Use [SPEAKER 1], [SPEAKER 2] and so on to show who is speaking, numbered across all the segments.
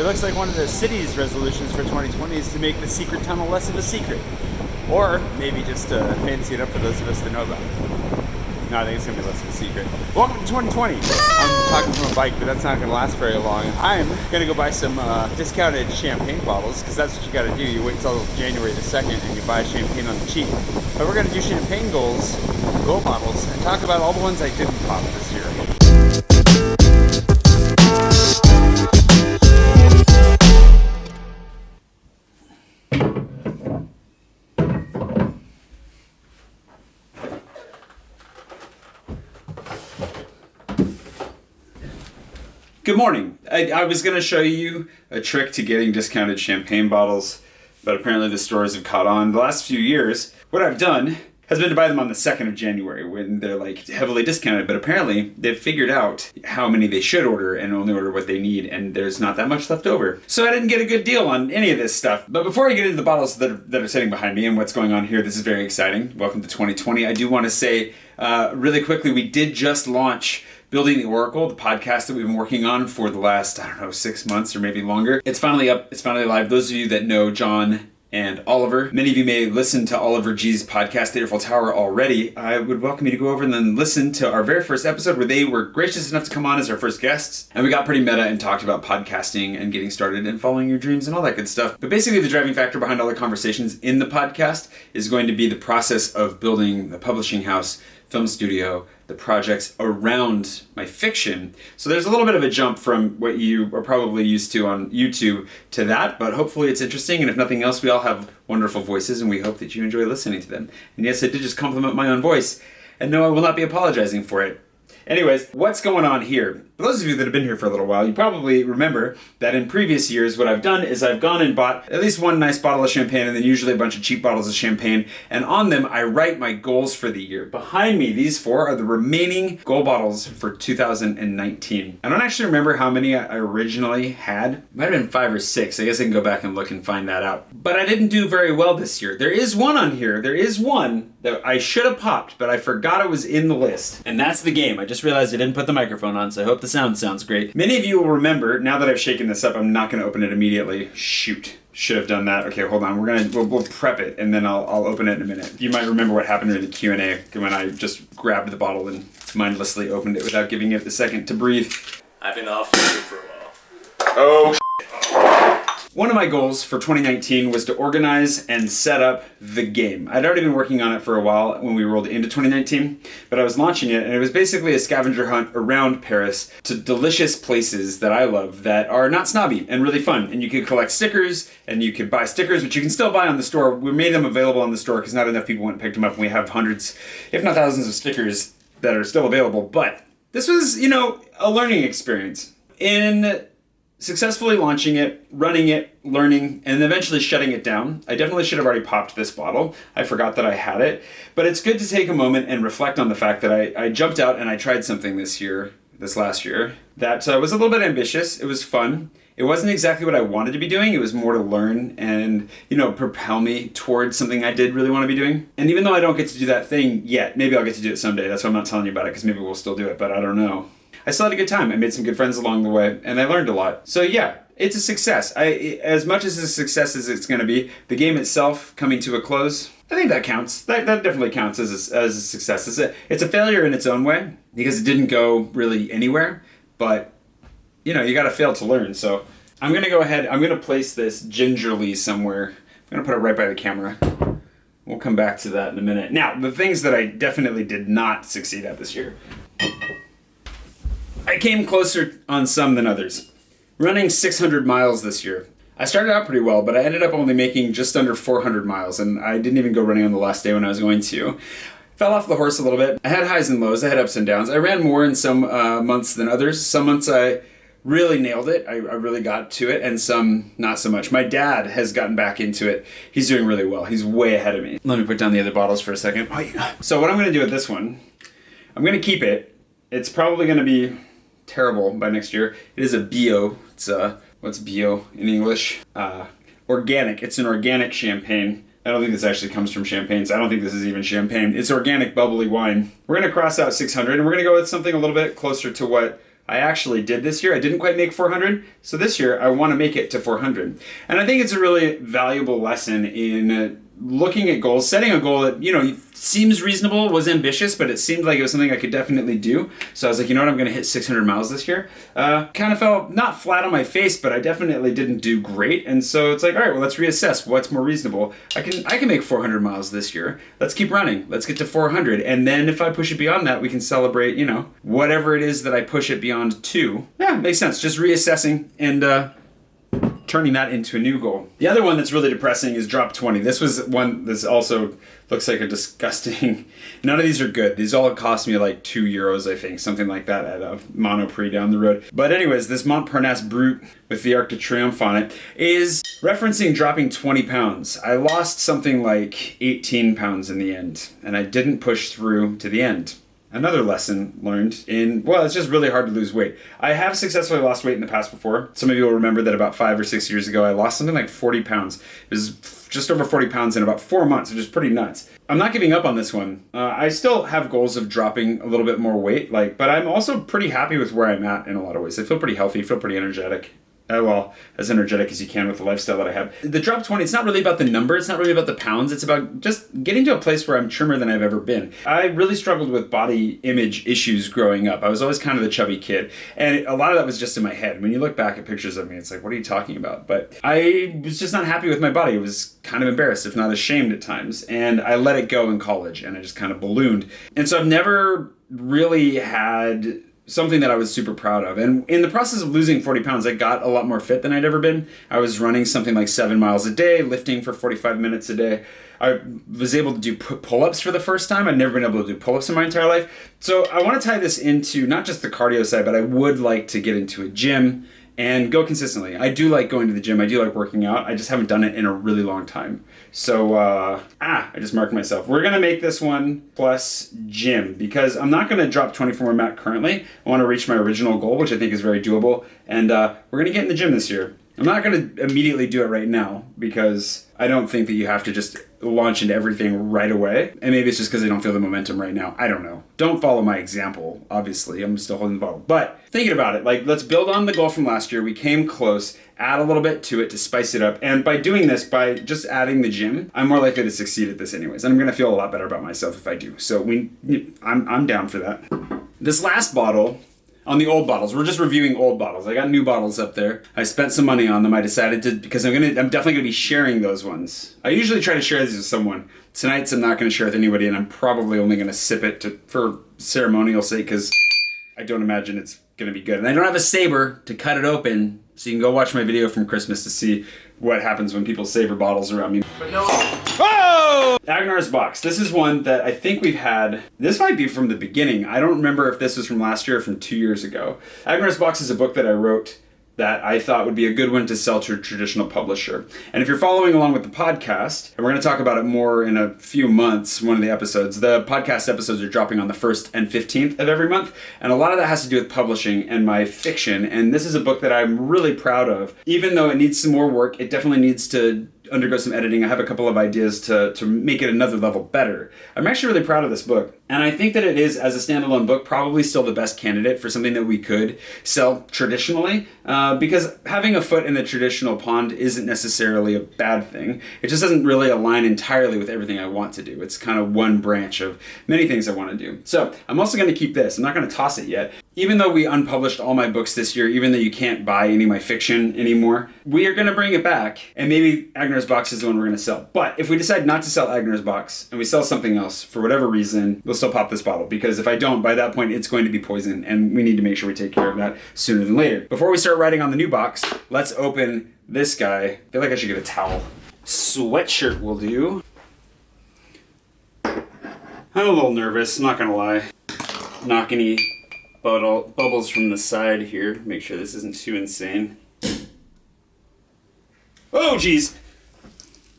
[SPEAKER 1] It looks like one of the city's resolutions for 2020 is to make the secret tunnel less of a secret. Or maybe just fancy it up for those of us that know about it. No, I think it's going to be less of a secret. Welcome to 2020. I'm talking from a bike, but that's not going to last very long. I'm going to go buy some discounted champagne bottles, because that's what you got to do. You wait until January the 2nd and you buy champagne on the cheap. But we're going to do champagne goal bottles, and talk about all the ones I didn't pop this year. Good morning. I was going to show you a trick to getting discounted champagne bottles, but apparently the stores have caught on. The last few years, what I've done has been to buy them on the 2nd of January when they're like heavily discounted, but apparently they've figured out how many they should order and only order what they need, and there's not that much left over. So I didn't get a good deal on any of this stuff. But before I get into the bottles that are sitting behind me and what's going on here, this is very exciting. Welcome to 2020. I do want to say really quickly, we did just launch Building the Oracle, the podcast that we've been working on for the last, 6 months or maybe longer. It's finally up, it's finally live. Those of you that know John and Oliver, many of you may listen to Oliver G's podcast, The Eiffel Tower, already. I would welcome you to go over and then listen to our very first episode where they were gracious enough to come on as our first guests. And we got pretty meta and talked about podcasting and getting started and following your dreams and all that good stuff. But basically the driving factor behind all the conversations in the podcast is going to be the process of building the publishing house, film studio, the projects around my fiction. So there's a little bit of a jump from what you are probably used to on YouTube to that, but hopefully it's interesting, and if nothing else, we all have wonderful voices, and we hope that you enjoy listening to them. And yes, I did just compliment my own voice, and no, I will not be apologizing for it. Anyways, what's going on here? For those of you that have been here for a little while, you probably remember that in previous years, what I've done is I've gone and bought at least one nice bottle of champagne and then usually a bunch of cheap bottles of champagne. And on them, I write my goals for the year. Behind me, these 4 are the remaining goal bottles for 2019. I don't actually remember how many I originally had. It might have been 5 or 6. I guess I can go back and look and find that out. But I didn't do very well this year. There is one on here. There is one that I should have popped, but I forgot it was in the list. And that's the game. I just realized I didn't put the microphone on, so I hope the sound sounds great. Many of you will remember, now that I've shaken this up, I'm not going to open it immediately. Shoot. Should have done that. Okay, hold on. We'll prep it, and then I'll open it in a minute. You might remember what happened during the Q&A when I just grabbed the bottle and mindlessly opened it without giving it the second to breathe.
[SPEAKER 2] I've been off YouTube for a while.
[SPEAKER 1] Oh, One of my goals for 2019 was to organize and set up the game. I'd already been working on it for a while when we rolled into 2019, but I was launching it, and it was basically a scavenger hunt around Paris to delicious places that I love that are not snobby and really fun. And you could collect stickers, and you could buy stickers, which you can still buy on the store. We made them available on the store because not enough people went and picked them up, and we have hundreds, if not thousands of stickers that are still available. But this was, a learning experience. In successfully launching it, running it, learning, and eventually shutting it down. I definitely should have already popped this bottle. I forgot that I had it. But it's good to take a moment and reflect on the fact that I jumped out and I tried something this last year, that was a little bit ambitious. It was fun. It wasn't exactly what I wanted to be doing. It was more to learn and, propel me towards something I did really want to be doing. And even though I don't get to do that thing yet, maybe I'll get to do it someday. That's why I'm not telling you about it, because maybe we'll still do it, but I don't know. I still had a good time. I made some good friends along the way, and I learned a lot. So yeah, it's a success. As much as a success as it's going to be, the game itself coming to a close, I think that counts. That definitely counts as a success. It's a failure in its own way, because it didn't go really anywhere, but you got to fail to learn. So I'm going to go ahead, I'm going to place this gingerly somewhere. I'm going to put it right by the camera. We'll come back to that in a minute. Now, the things that I definitely did not succeed at this year. I came closer on some than others. Running 600 miles this year. I started out pretty well, but I ended up only making just under 400 miles, and I didn't even go running on the last day when I was going to. Fell off the horse a little bit. I had highs and lows. I had ups and downs. I ran more in some months than others. Some months I really nailed it. I really got to it, and some not so much. My dad has gotten back into it. He's doing really well. He's way ahead of me. Let me put down the other bottles for a second. So what I'm going to do with this one, I'm going to keep it. It's probably going to be terrible by next year. It is a bio. It's what's bio in English? Organic. It's an organic champagne. I don't think this actually comes from champagne, so I don't think this is even champagne. It's organic bubbly wine. We're going to cross out 600, and we're going to go with something a little bit closer to what I actually did this year. I didn't quite make 400, so this year I want to make it to 400. And I think it's a really valuable lesson in looking at goals, setting a goal that, seems reasonable, was ambitious, but it seemed like it was something I could definitely do. So I was like, you know what, I'm going to hit 600 miles this year. Kind of fell not flat on my face, but I definitely didn't do great. And so it's like, all right, well, let's reassess what's more reasonable. I can make 400 miles this year. Let's keep running. Let's get to 400. And then if I push it beyond that, we can celebrate, whatever it is that I push it beyond to. Yeah, makes sense. Just reassessing and turning that into a new goal. The other one that's really depressing is drop 20. This was one that's also looks like a disgusting... None of these are good. These all cost me like €2, I think, something like that at a Monoprix down the road. But anyways, this Montparnasse Brute with the Arc de Triomphe on it is referencing dropping 20 pounds. I lost something like 18 pounds in the end, and I didn't push through to the end. Another lesson learned it's just really hard to lose weight. I have successfully lost weight in the past before. Some of you will remember that about 5 or 6 years ago, I lost something like 40 pounds. It was just over 40 pounds in about 4 months, which is pretty nuts. I'm not giving up on this one. I still have goals of dropping a little bit more weight, but I'm also pretty happy with where I'm at in a lot of ways. I feel pretty healthy, feel pretty energetic. As energetic as you can with the lifestyle that I have. The drop 20, it's not really about the number, it's not really about the pounds, it's about just getting to a place where I'm trimmer than I've ever been. I really struggled with body image issues growing up. I was always kind of the chubby kid, and a lot of that was just in my head. When you look back at pictures of me, it's like, what are you talking about? But I was just not happy with my body. I was kind of embarrassed, if not ashamed at times, and I let it go in college, and I just kind of ballooned. And so I've never really had something that I was super proud of. And in the process of losing 40 pounds, I got a lot more fit than I'd ever been. I was running something like 7 miles a day, lifting for 45 minutes a day. I was able to do pull-ups for the first time. I'd never been able to do pull-ups in my entire life. So I want to tie this into not just the cardio side, but I would like to get into a gym and go consistently. I do like going to the gym. I do like working out. I just haven't done it in a really long time. So, I just marked myself. We're going to make this one plus gym because I'm not going to drop 24 more mat currently. I want to reach my original goal, which I think is very doable. And we're going to get in the gym this year. I'm not going to immediately do it right now because I don't think that you have to just launch into everything right away. And maybe it's just because I don't feel the momentum right now. I don't know. Don't follow my example, obviously. I'm still holding the bottle. But thinking about it, let's build on the goal from last year. We came close, add a little bit to it to spice it up. And by doing this, by just adding the gym, I'm more likely to succeed at this anyways. And I'm going to feel a lot better about myself if I do. So I'm down for that. This last bottle... On the old bottles, we're just reviewing old bottles. I got new bottles up there. I spent some money on them. I decided to, because I'm definitely gonna be sharing those ones. I usually try to share these with someone. Tonight's I'm not gonna share with anybody, and I'm probably only gonna sip it for ceremonial sake, because I don't imagine it's gonna be good. And I don't have a saber to cut it open, so you can go watch my video from Christmas to see what happens when people saber bottles around me. But no. Oh! Agnar's Box. This is one that I think we've had. This might be from the beginning. I don't remember if this was from last year or from 2 years ago. Agnar's Box is a book that I wrote that I thought would be a good one to sell to a traditional publisher. And if you're following along with the podcast, and we're going to talk about it more in a few months, one of the episodes, the podcast episodes are dropping on the 1st and 15th of every month, and a lot of that has to do with publishing and my fiction, and this is a book that I'm really proud of. Even though it needs some more work, it definitely needs to undergo some editing. I have a couple of ideas to make it another level better. I'm actually really proud of this book. And I think that it is, as a standalone book, probably still the best candidate for something that we could sell traditionally, because having a foot in the traditional pond isn't necessarily a bad thing. It just doesn't really align entirely with everything I want to do. It's kind of one branch of many things I want to do. So I'm also going to keep this. I'm not going to toss it yet. Even though we unpublished all my books this year, even though you can't buy any of my fiction anymore, we are going to bring it back, and maybe Agnar's Box is the one we're going to sell. But if we decide not to sell Agnar's Box, and we sell something else, for whatever reason, we'll still pop this bottle, because if I don't, by that point, it's going to be poison, and we need to make sure we take care of that sooner than later. Before we start writing on the new box, let's open this guy. I feel like I should get a towel. Sweatshirt will do. I'm a little nervous, I'm not going to lie. Knock any bubbles from the side here. Make sure this isn't too insane. Oh, geez.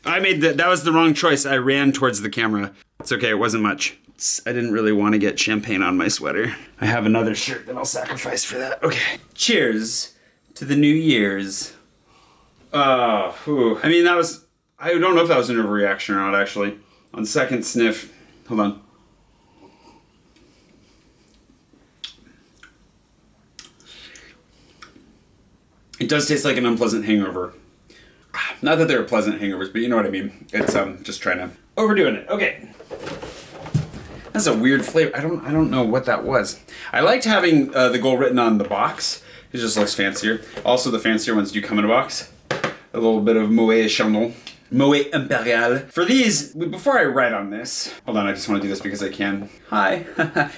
[SPEAKER 1] I made that was the wrong choice. I ran towards the camera. It's okay, it wasn't much. I didn't really want to get champagne on my sweater. I have another shirt that I'll sacrifice for that. Okay. Cheers to the New Year's. I mean, I don't know if that was an overreaction or not, actually. On second sniff, hold on. It does taste like an unpleasant hangover. Not that they're pleasant hangovers, but you know what I mean. It's just trying to overdoing it. Okay. That's a weird flavor. I don't know what that was. I liked having the goal written on the box. It just looks fancier. Also, the fancier ones do come in a box. A little bit of Moet Chandon. Moet Imperial. For these, before I write on this, hold on, I just want to do this because I can. Hi.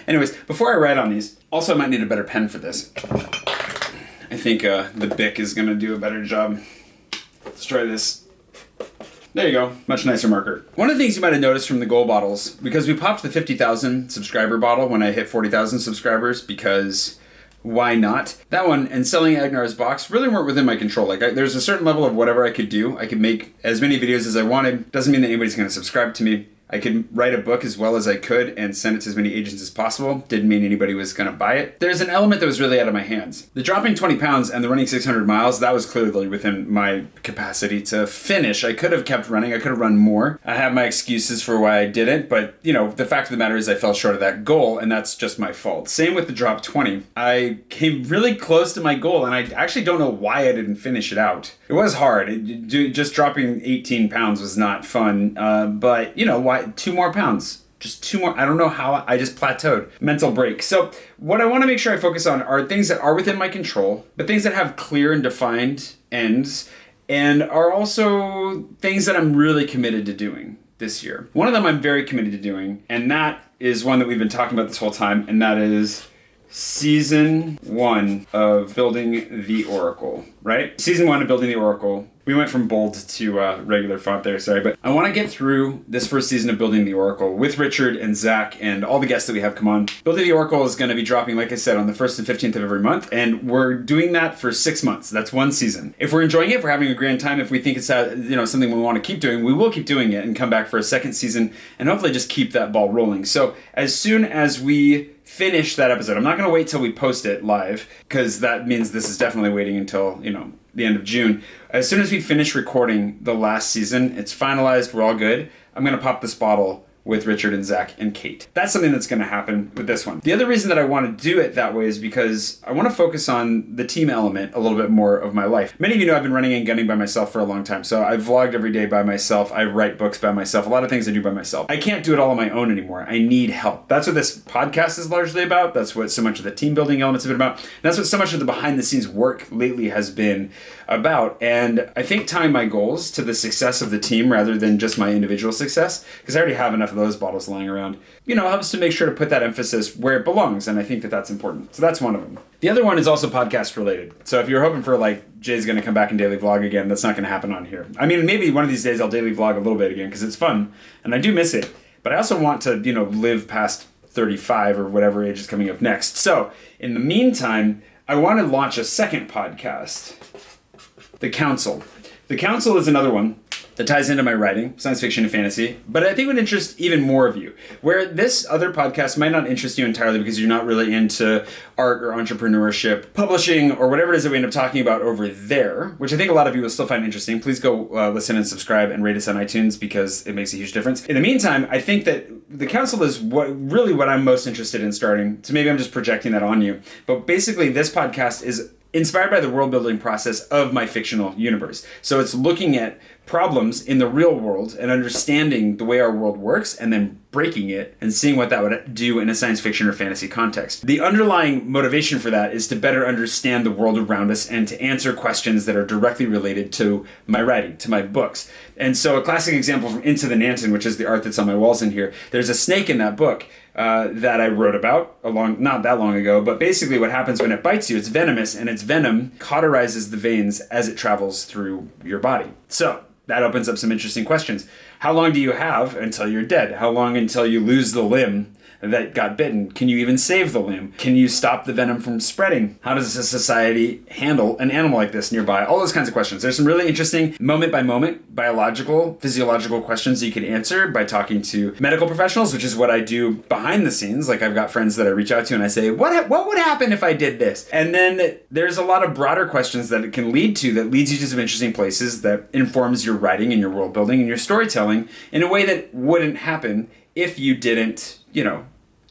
[SPEAKER 1] Anyways, before I write on these, also I might need a better pen for this. I think the Bic is going to do a better job. Let's try this. There you go. Much nicer marker. One of the things you might have noticed from the goal bottles, because we popped the 50,000 subscriber bottle when I hit 40,000 subscribers, because why not? That one and selling Agnar's box really weren't within my control. Like, there's a certain level of whatever I could do. I could make as many videos as I wanted. Doesn't mean that anybody's going to subscribe to me. I could write a book as well as I could and send it to as many agents as possible. Didn't mean anybody was going to buy it. There's an element that was really out of my hands. The dropping 20 pounds and the running 600 miles, that was clearly within my capacity to finish. I could have kept running. I could have run more. I have my excuses for why I didn't, but you know, the fact of the matter is I fell short of that goal, and that's just my fault. Same with the drop 20. I came really close to my goal, and I actually don't know why I didn't finish it out. It was hard. Just dropping 18 pounds was not fun, but you know, why 2 more pounds? Just 2 more. I don't know how I just plateaued. Mental break. So what I want to make sure I focus on are things that are within my control, but things that have clear and defined ends, and are also things that I'm really committed to doing this year. One of them I'm very committed to doing, and that is one that we've been talking about this whole time, and that is Season 1 of Building the Oracle, right? Season 1 of Building the Oracle. We went from bold to regular font there, sorry. But I want to get through this first season of Building the Oracle with Richard and Zach and all the guests that we have come on. Building the Oracle is going to be dropping, like I said, on the 1st and 15th of every month. And we're doing that for 6 months. That's one season. If we're enjoying it, if we're having a grand time, if we think it's something we want to keep doing, we will keep doing it and come back for a second season and hopefully just keep that ball rolling. So as soon as we finish that episode, I'm not going to wait till we post it live, because that means this is definitely waiting until, the end of June. As soon as we finish recording the last season, it's finalized, we're all good, I'm going to pop this bottle with Richard and Zach and Kate. That's something that's going to happen with this one. The other reason that I want to do it that way is because I want to focus on the team element a little bit more of my life. Many of you know I've been running and gunning by myself for a long time, so I've vlogged every day by myself, I write books by myself, a lot of things I do by myself. I can't do it all on my own anymore. I need help. That's what this podcast is largely about. That's what so much of the team building elements have been about. And that's what so much of the behind the scenes work lately has been about. And I think tying my goals to the success of the team rather than just my individual success, because I already have enough of those bottles lying around, helps to make sure to put that emphasis where it belongs, and I think that that's important. So that's one of them. The other one is also podcast related. So if you're hoping for Jay's going to come back and daily vlog again, that's not going to happen on here. I mean, maybe one of these days I'll daily vlog a little bit again because it's fun, and I do miss it. But I also want to, live past 35 or whatever age is coming up next. So in the meantime, I want to launch a second podcast, The Council. The Council is another one that ties into my writing, science fiction and fantasy, but I think it would interest even more of you. Where this other podcast might not interest you entirely because you're not really into art or entrepreneurship, publishing, or whatever it is that we end up talking about over there, which I think a lot of you will still find interesting. Please go listen and subscribe and rate us on iTunes because it makes a huge difference. In the meantime, I think that The Council is what I'm most interested in starting, so maybe I'm just projecting that on you. But basically, this podcast is inspired by the world building process of my fictional universe. So it's looking at problems in the real world and understanding the way our world works and then breaking it and seeing what that would do in a science fiction or fantasy context. The underlying motivation for that is to better understand the world around us and to answer questions that are directly related to my writing, to my books. And so a classic example from Into the Nanton, which is the art that's on my walls in here, there's a snake in that book that I wrote about not that long ago, but basically what happens when it bites you, it's venomous, and its venom cauterizes the veins as it travels through your body. So that opens up some interesting questions. How long do you have until you're dead? How long until you lose the limb that got bitten? Can you even save the limb? Can you stop the venom from spreading? How does a society handle an animal like this nearby? All those kinds of questions. There's some really interesting moment by moment biological, physiological questions that you could answer by talking to medical professionals, which is what I do behind the scenes. Like I've got friends that I reach out to and I say, what would happen if I did this? And then there's a lot of broader questions that it can lead to that leads you to some interesting places that informs your writing and your world building and your storytelling in a way that wouldn't happen if you didn't,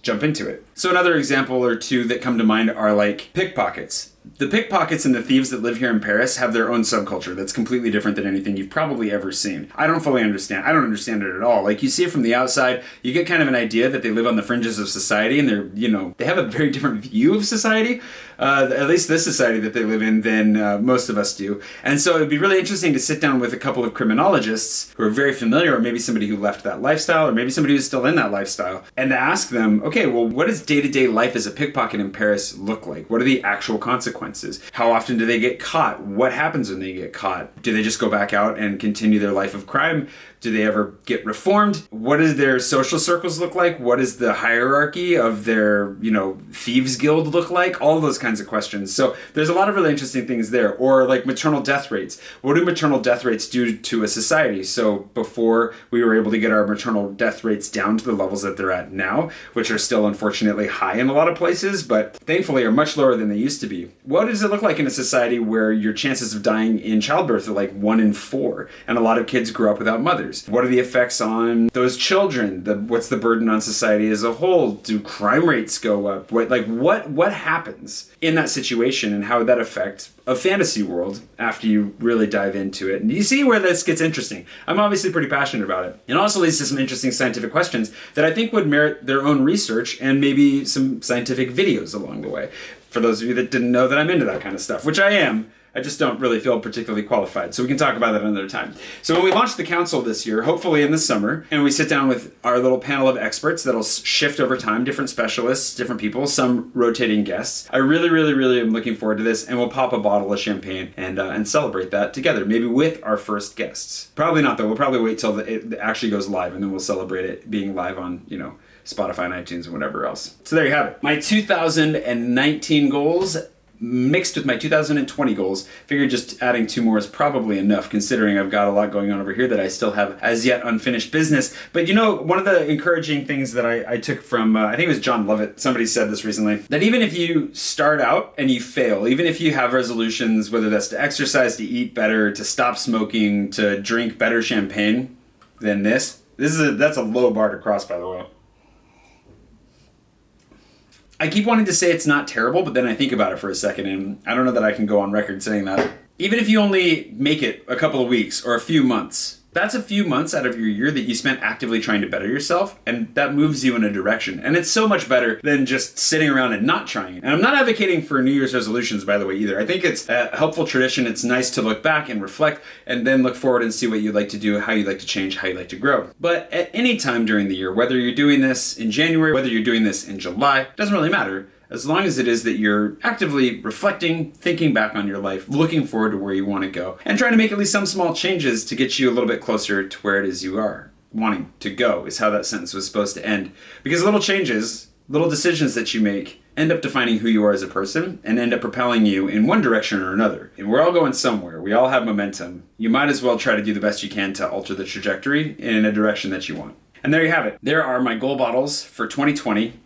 [SPEAKER 1] jump into it. So another example or two that come to mind are like pickpockets. The pickpockets and the thieves that live here in Paris have their own subculture that's completely different than anything you've probably ever seen. I don't fully understand. I don't understand it at all. Like, you see it from the outside, you get kind of an idea that they live on the fringes of society, and they're, they have a very different view of society, at least this society that they live in, than most of us do. And so it'd be really interesting to sit down with a couple of criminologists who are very familiar, or maybe somebody who left that lifestyle, or maybe somebody who's still in that lifestyle, and to ask them, okay, well, what does day-to-day life as a pickpocket in Paris look like? What are the actual consequences? How often do they get caught? What happens when they get caught? Do they just go back out and continue their life of crime? Do they ever get reformed? What does their social circles look like? What does the hierarchy of their, thieves guild look like? All those kinds of questions. So there's a lot of really interesting things there. Or like maternal death rates. What do maternal death rates do to a society? So before we were able to get our maternal death rates down to the levels that they're at now, which are still unfortunately high in a lot of places, but thankfully are much lower than they used to be. What does it look like in a society where your chances of dying in childbirth are like 1 in 4, and a lot of kids grow up without mothers? What are the effects on those children? What's the burden on society as a whole? Do crime rates go up? What happens in that situation, and how would that affect a fantasy world after you really dive into it? And you see where this gets interesting. I'm obviously pretty passionate about it. It also leads to some interesting scientific questions that I think would merit their own research and maybe some scientific videos along the way. For those of you that didn't know that I'm into that kind of stuff, which I am, I just don't really feel particularly qualified. So we can talk about that another time. So when we launch the council this year, hopefully in the summer, and we sit down with our little panel of experts that'll shift over time, different specialists, different people, some rotating guests. I really, really, really am looking forward to this, and we'll pop a bottle of champagne and celebrate that together, maybe with our first guests. Probably not though. We'll probably wait till it actually goes live, and then we'll celebrate it being live on, Spotify and iTunes and whatever else. So there you have it. My 2019 goals mixed with my 2020 goals. Figured just adding 2 more is probably enough, considering I've got a lot going on over here that I still have as yet unfinished business. But one of the encouraging things that I took from, I think it was John Lovett, somebody said this recently, that even if you start out and you fail, even if you have resolutions, whether that's to exercise, to eat better, to stop smoking, to drink better champagne than that's a low bar to cross, by the way. I keep wanting to say it's not terrible, but then I think about it for a second, and I don't know that I can go on record saying that. Even if you only make it a couple of weeks or a few months, that's a few months out of your year that you spent actively trying to better yourself, and that moves you in a direction. And it's so much better than just sitting around and not trying. And I'm not advocating for New Year's resolutions, by the way, either. I think it's a helpful tradition. It's nice to look back and reflect, and then look forward and see what you'd like to do, how you'd like to change, how you'd like to grow. But at any time during the year, whether you're doing this in January, whether you're doing this in July, doesn't really matter. As long as it is that you're actively reflecting, thinking back on your life, looking forward to where you want to go, and trying to make at least some small changes to get you a little bit closer to where it is you are wanting to go, is how that sentence was supposed to end. Because little changes, little decisions that you make, end up defining who you are as a person and end up propelling you in one direction or another. And we're all going somewhere. We all have momentum. You might as well try to do the best you can to alter the trajectory in a direction that you want. And there you have it. There are my goal bottles for 2020.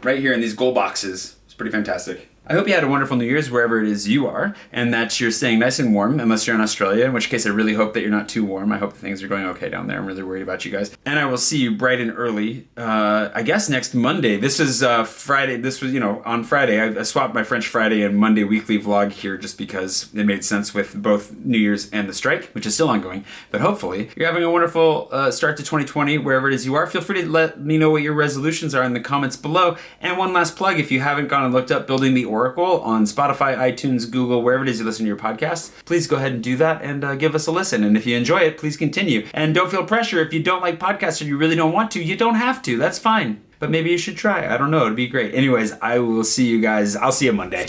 [SPEAKER 1] Right here in these gold boxes. It's pretty fantastic. I hope you had a wonderful New Year's wherever it is you are, and that you're staying nice and warm, unless you're in Australia, in which case I really hope that you're not too warm. I hope things are going okay down there. I'm really worried about you guys. And I will see you bright and early, I guess next Monday. This is Friday. This was, on Friday. I swapped my French Friday and Monday weekly vlog here just because it made sense with both New Year's and the strike, which is still ongoing. But hopefully you're having a wonderful start to 2020, wherever it is you are. Feel free to let me know what your resolutions are in the comments below. And one last plug, if you haven't gone and looked up Building the Oracle on Spotify, iTunes, Google, wherever it is you listen to your podcasts, please go ahead and do that and give us a listen. And if you enjoy it, please continue. And don't feel pressure. If you don't like podcasts or you really don't want to, you don't have to. That's fine. But maybe you should try. I don't know. It'd be great. Anyways, I will see you guys. I'll see you Monday.